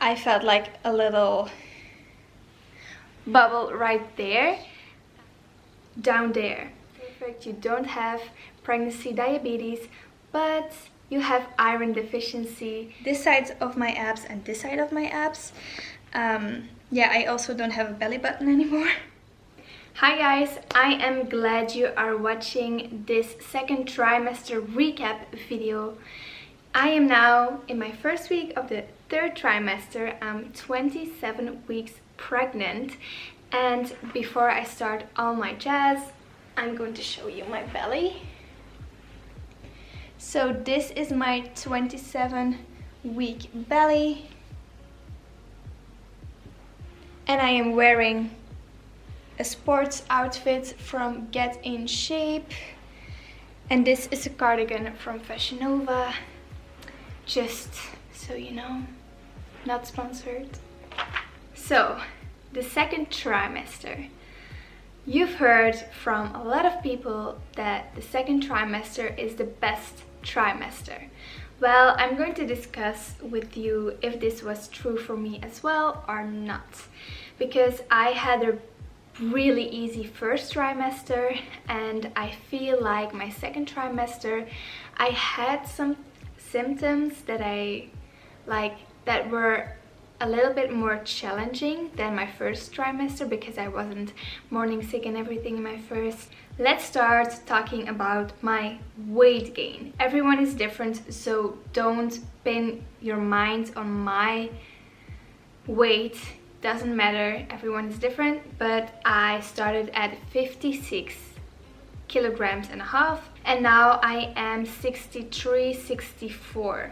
I felt like a little bubble right there, down there. Perfect, you don't have pregnancy diabetes, but you have iron deficiency. This side of my abs and this side of my abs. Yeah, I also don't have a belly button anymore. Hi guys, I am glad you are watching this second trimester recap video. I am now in my first week of the third trimester. I'm 27 weeks pregnant, and before I start all my jazz, I'm going to show you my belly. So this is my 27-week belly, and I am wearing a sports outfit from Get In Shape, and this is a cardigan from Fashion Nova, just so you know, not sponsored. So the second trimester. You've heard from a lot of people that the second trimester is the best trimester. Well, I'm going to discuss with you if this was true for me as well or not, because I had a really easy first trimester, and I feel like my second trimester I had some symptoms that that were a little bit more challenging than my first trimester, because I wasn't morning sick and everything in my first. Let's start talking about my weight gain. Everyone is different, so don't pin your mind on my weight. Doesn't matter, everyone is different, but I started at 56 kilograms and a half, and now I am 63-64.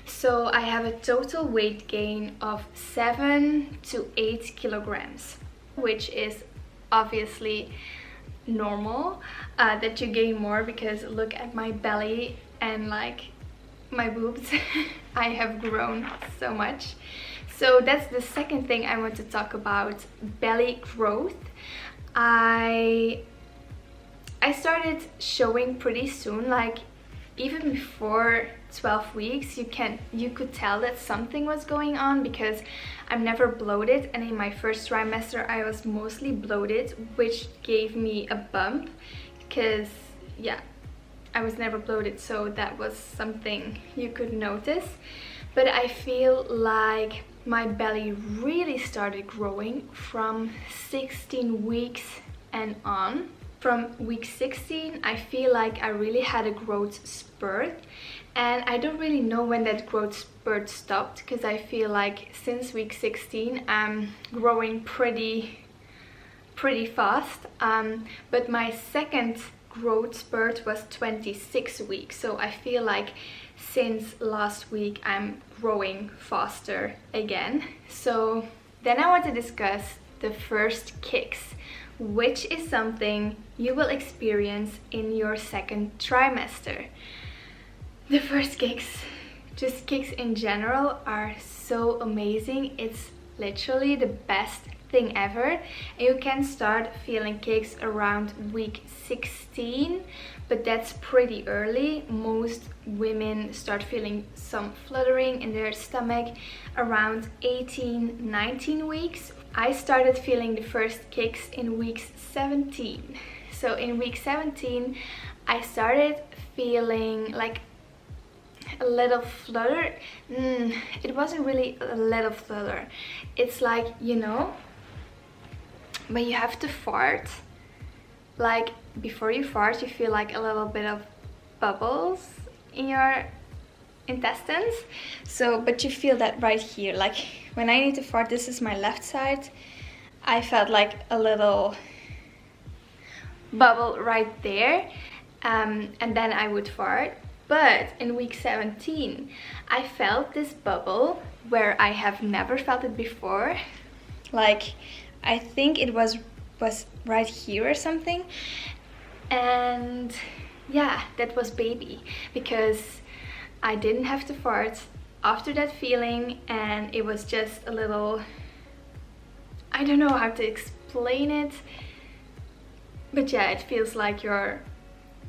So I have a total weight gain of 7 to 8 kilograms, which is obviously normal that you gain more, because look at my belly and like my boobs. I have grown so much. So that's the second thing I want to talk about, belly growth. I started showing pretty soon, like even before 12 weeks. You could tell that something was going on, because I'm never bloated, and in my first trimester I was mostly bloated, which gave me a bump, because yeah, I was never bloated, so that was something you could notice. But I feel like my belly really started growing from 16 weeks and on. From week 16, I feel like I really had a growth spurt, and I don't really know when that growth spurt stopped, because I feel like since week 16 I'm growing pretty fast. But my second growth spurt was 26 weeks, so I feel like since last week I'm growing faster again. So then I want to discuss the first kicks, which is something you will experience in your second trimester. The first kicks, just kicks in general, are so amazing. It's literally the best thing ever. You can start feeling kicks around week 16, but that's pretty early. Most women start feeling some fluttering in their stomach around 18-19 weeks. I started feeling the first kicks in week 17. So in week 17 I started feeling like a little flutter. It wasn't really a little flutter. It's like, you know, when you have to fart, like before you fart you feel like a little bit of bubbles in your intestines. So but you feel that right here, like when I need to fart, this is my left side, I felt like a little bubble right there, and then I would fart. But in week 17 I felt this bubble where I have never felt it before. Like I think it was right here or something, and yeah, that was baby, because I didn't have to fart after that feeling, and it was just a little, I don't know how to explain it, but yeah, it feels like your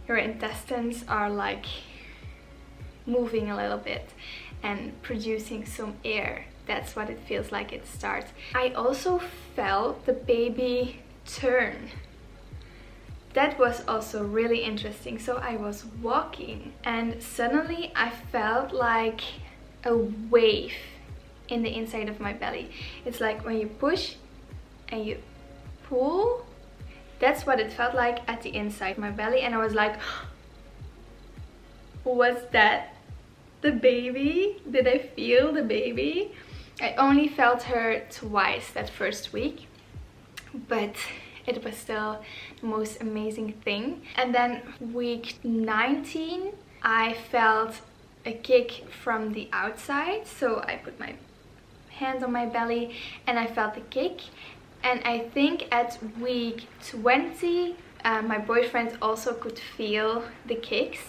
intestines are like moving a little bit and producing some air that's what it feels like it starts. I also felt the baby turn. That was also really interesting. So I was walking and suddenly I felt like a wave in the inside of my belly. It's like when you push and you pull, that's what it felt like at the inside of my belly. And I was like, was that the baby? Did I feel the baby? I only felt her twice that first week, but it was still the most amazing thing. And then week 19, I felt a kick from the outside. So I put my hands on my belly and I felt the kick. And I think at week 20, my boyfriend also could feel the kicks.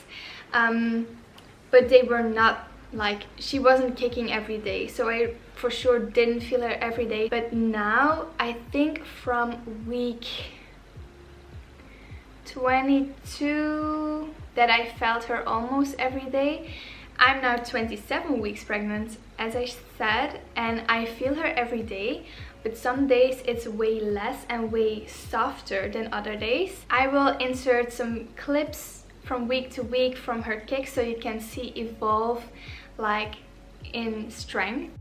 But they were not like, she wasn't kicking every day, so I for sure didn't feel her every day. But now I think from week 22 that I felt her almost every day. I'm now 27 weeks pregnant, as I said, and I feel her every day, but some days it's way less and way softer than other days. I will insert some clips from week to week from her kick so you can see evolve like in strength.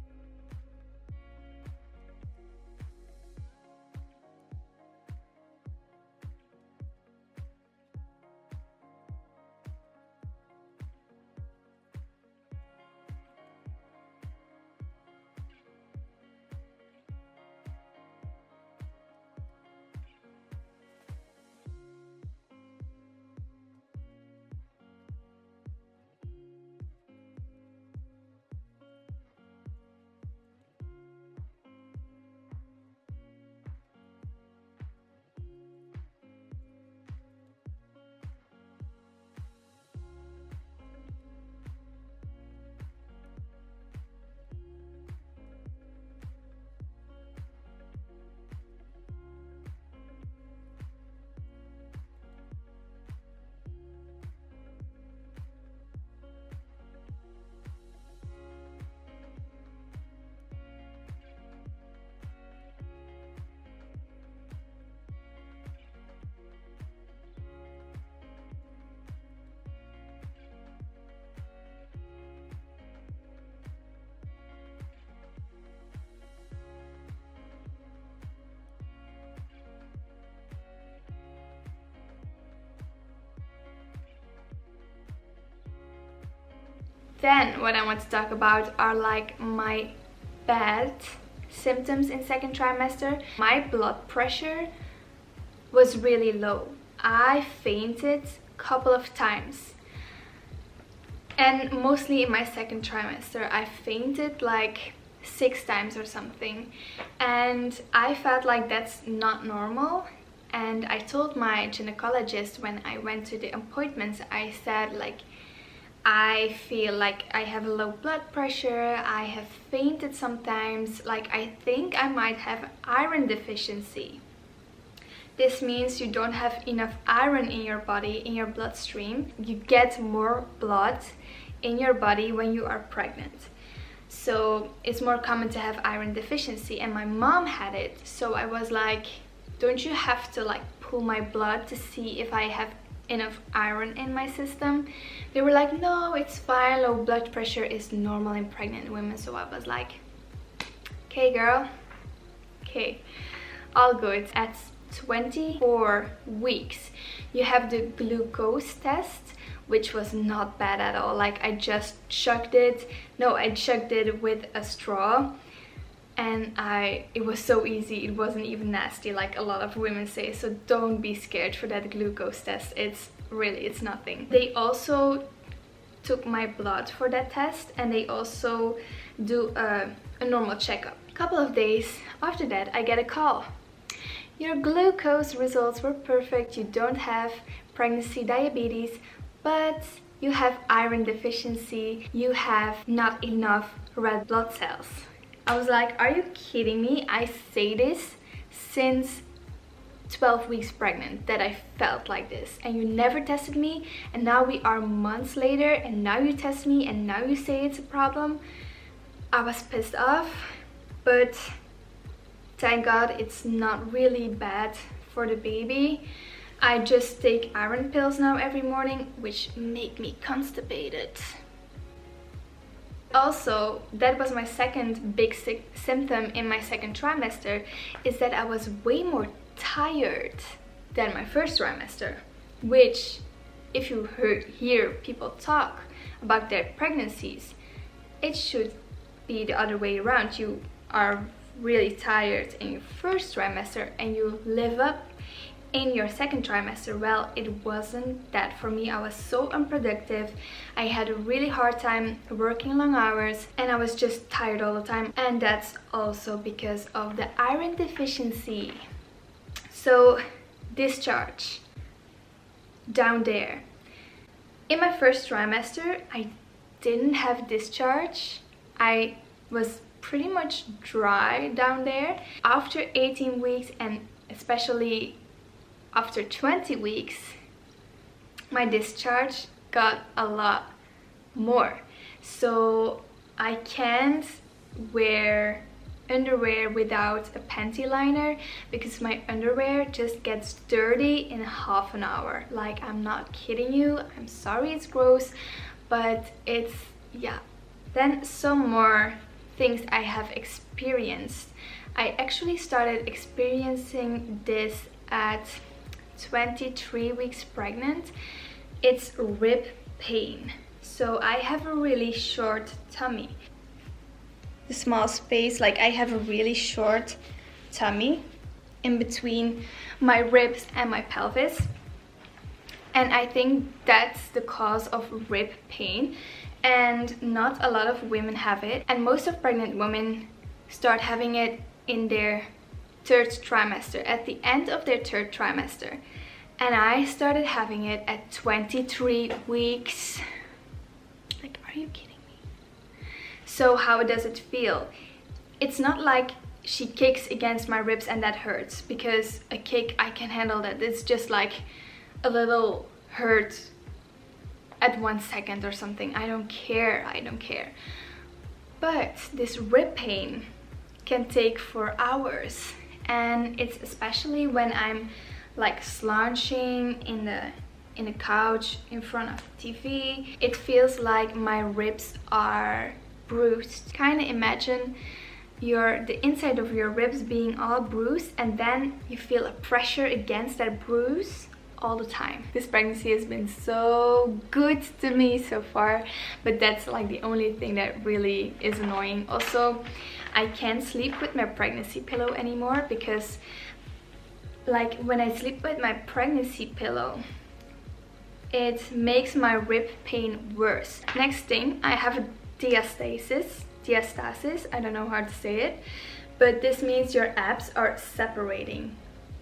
Then what I want to talk about are like my bad symptoms in second trimester. My blood pressure was really low. I fainted a couple of times, and mostly in my second trimester I fainted like 6 times or something, and I felt like that's not normal. And I told my gynecologist when I went to the appointments, I said like, I feel like I have a low blood pressure, I have fainted sometimes, like I think I might have iron deficiency. This means you don't have enough iron in your body, in your bloodstream. You get more blood in your body when you are pregnant. So it's more common to have iron deficiency, and my mom had it. So I was like, don't you have to like pull my blood to see if I have enough iron in my system? They were like, no, it's fine, low blood pressure is normal in pregnant women. So I was like, okay girl, okay, all good. At 24 weeks you have the glucose test, which was not bad at all. Like I just chugged it. No, I chugged it with a straw, and it was so easy. It wasn't even nasty like a lot of women say. So don't be scared for that glucose test. It's nothing. They also took my blood for that test, and they also do a normal checkup. A couple of days after that I get a call. Your glucose results were perfect. You don't have pregnancy diabetes, but you have iron deficiency. You have not enough red blood cells. I was like, are you kidding me? I say this since 12 weeks pregnant that I felt like this, and you never tested me, and now we are months later and now you test me and now you say it's a problem. I was pissed off, but thank God it's not really bad for the baby. I just take iron pills now every morning, which make me constipated. Also, that was my second big symptom in my second trimester, is that I was way more tired than my first trimester, which, if you hear people talk about their pregnancies, it should be the other way around. You are really tired in your first trimester and you live up in your second trimester. Well, it wasn't that for me. I was so unproductive. I had a really hard time working long hours and I was just tired all the time, and that's also because of the iron deficiency. So discharge down there. In my first trimester I didn't have discharge. I was pretty much dry down there. After 18 weeks and especially after 20 weeks, my discharge got a lot more. So I can't wear underwear without a panty liner because my underwear just gets dirty in half an hour. Like, I'm not kidding you. I'm sorry it's gross, but it's, yeah. Then some more things I have experienced. I actually started experiencing this at 23 weeks pregnant. It's rib pain. So I have a really short tummy. The small space, like I have a really short tummy in between my ribs and my pelvis. And I think that's the cause of rib pain. And not a lot of women have it. And most of pregnant women start having it in their third trimester, at the end of their third trimester. And I started having it at 23 weeks. Like, are you kidding me? So how does it feel? It's not like she kicks against my ribs and that hurts, because a kick, I can handle that. It's just like a little hurt at 1 second or something. I don't care. But this rib pain can take for hours, and it's especially when I'm like slouching in the couch in front of the TV. It feels like my ribs are bruised. Kind of imagine the inside of your ribs being all bruised, and then you feel a pressure against that bruise all the time. This pregnancy has been so good to me so far, but that's like the only thing that really is annoying. Also, I can't sleep with my pregnancy pillow anymore, because like when I sleep with my pregnancy pillow, it makes my rib pain worse. Next thing, I have a diastasis, I don't know how to say it, but this means your abs are separating.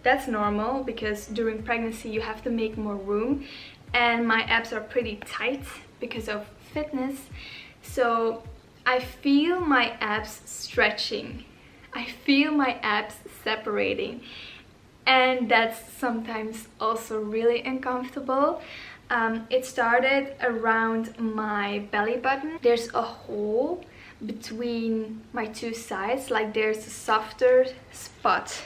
That's normal because during pregnancy you have to make more room, and my abs are pretty tight because of fitness. So I feel my abs stretching. I feel my abs separating, and that's sometimes also really uncomfortable. It started around my belly button. There's a hole between my two sides, like there's a softer spot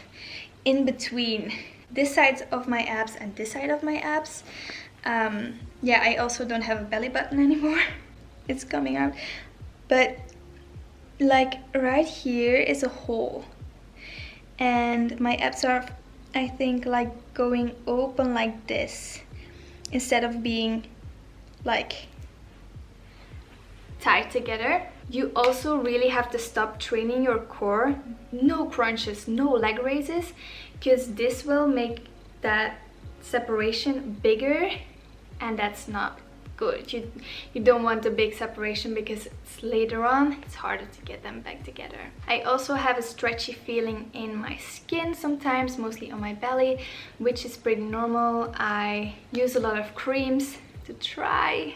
in between this side of my abs and this side of my abs. Yeah, I also don't have a belly button anymore. It's coming out, but like right here is a hole, and my abs are, I think, like going open like this instead of being like tied together. You also really have to stop training your core. No crunches, no leg raises, because this will make that separation bigger, and that's not good. You don't want a big separation, because it's later on it's harder to get them back together. I also have a stretchy feeling in my skin sometimes, mostly on my belly, which is pretty normal. I use a lot of creams to try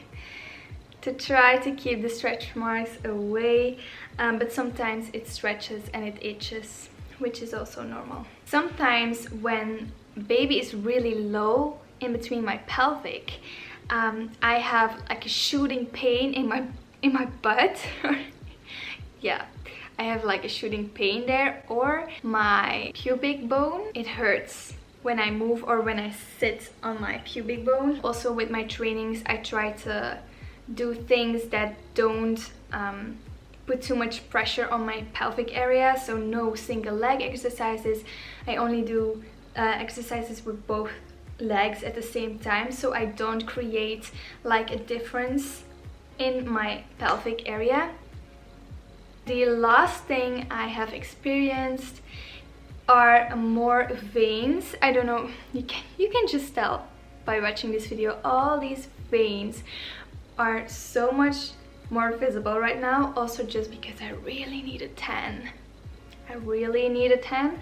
to keep the stretch marks away, but sometimes it stretches and it itches, which is also normal. Sometimes when baby is really low in between my pelvic, I have like a shooting pain in my butt. yeah, I have like a shooting pain there, or my pubic bone, it hurts when I move or when I sit on my pubic bone. Also with my trainings, I try to do things that don't put too much pressure on my pelvic area, so no single leg exercises. I only do exercises with both legs at the same time, so I don't create like a difference in my pelvic area. The last thing I have experienced are more veins. I don't know, you can just tell by watching this video, all these veins are so much more visible right now, also just because I really need a tan. I really need a tan,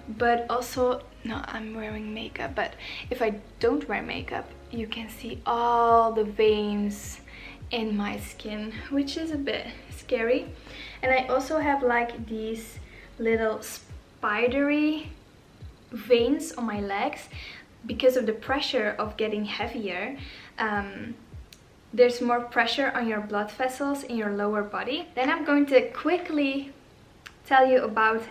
but also, no, I'm wearing makeup, but if I don't wear makeup, you can see all the veins in my skin, which is a bit scary. And I also have like these little spidery veins on my legs because of the pressure of getting heavier. There's more pressure on your blood vessels in your lower body. Then I'm going to quickly tell you about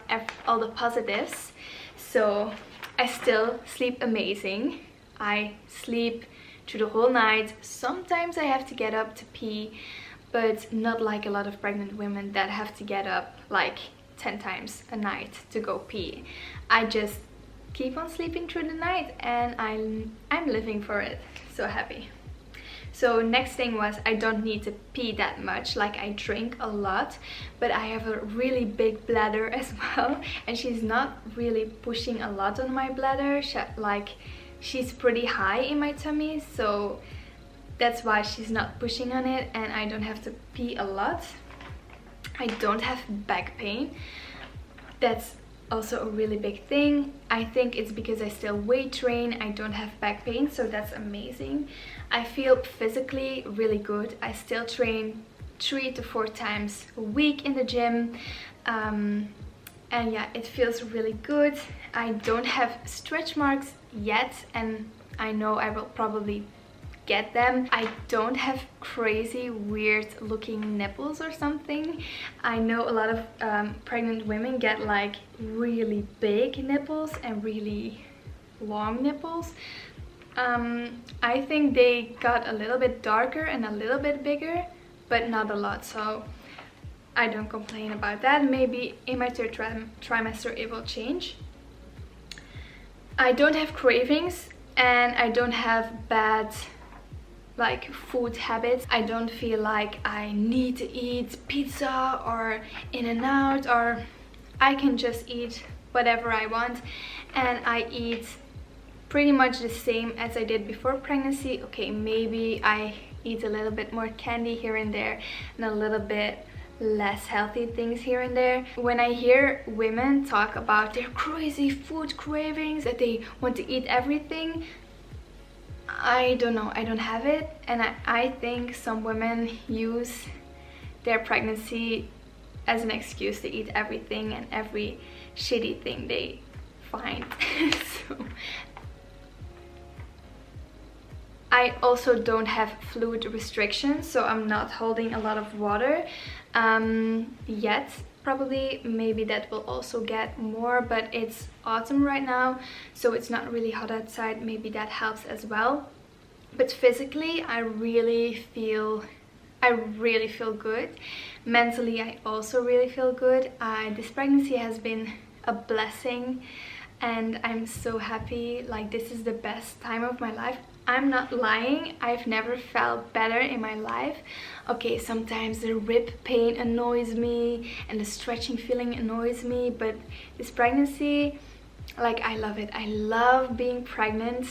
all the positives. So I still sleep amazing. I sleep through the whole night. Sometimes I have to get up to pee, but not like a lot of pregnant women that have to get up like 10 times a night to go pee. I just keep on sleeping through the night, and I'm living for it. So happy. So next thing was, I don't need to pee that much. Like, I drink a lot, but I have a really big bladder as well, and she's not really pushing a lot on my bladder. She's pretty high in my tummy, so that's why she's not pushing on it, and I don't have to pee a lot. I don't have back pain. That's also a really big thing. I think it's because I still weight train. I don't have back pain, so that's amazing. I feel physically really good. I still train 3 to 4 times a week in the gym, and yeah, it feels really good. I don't have stretch marks yet, and I know I will probably get them. I don't have crazy weird looking nipples or something. I know a lot of pregnant women get like really big nipples and really long nipples. I think they got a little bit darker and a little bit bigger, but not a lot, so I don't complain about that. Maybe in my third trimester it will change. I don't have cravings, and I don't have bad like food habits. I don't feel like I need to eat pizza or In-N-Out, or I can just eat whatever I want, and I eat pretty much the same as I did before pregnancy. Okay, maybe I eat a little bit more candy here and there and a little bit less healthy things here and there. When I hear women talk about their crazy food cravings, that they want to eat everything, I don't know, I don't have it, and I think some women use their pregnancy as an excuse to eat everything and every shitty thing they find. So I also don't have fluid restrictions, so I'm not holding a lot of water yet. Probably, maybe that will also get more, but it's autumn right now, so it's not really hot outside. Maybe that helps as well. But physically, I really feel good. Mentally, I also really feel good. This pregnancy has been a blessing, and I'm so happy. Like, this is the best time of my life. I'm not lying, I've never felt better in my life. Okay, sometimes the rib pain annoys me and the stretching feeling annoys me, but this pregnancy, like, I love it. I love being pregnant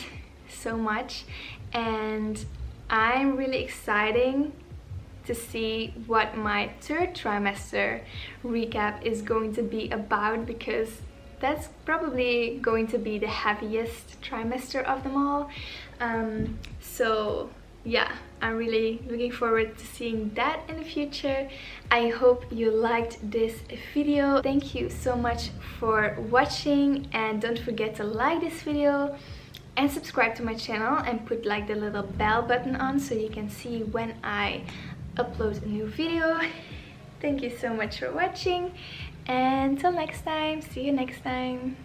so much, and I'm really excited to see what my third trimester recap is going to be about, because that's probably going to be the heaviest trimester of them all. So yeah, I'm really looking forward to seeing that in the future. I hope you liked this video. Thank you so much for watching, and don't forget to like this video and subscribe to my channel and put like the little bell button on so you can see when I upload a new video. Thank you so much for watching, and till next time, see you next time.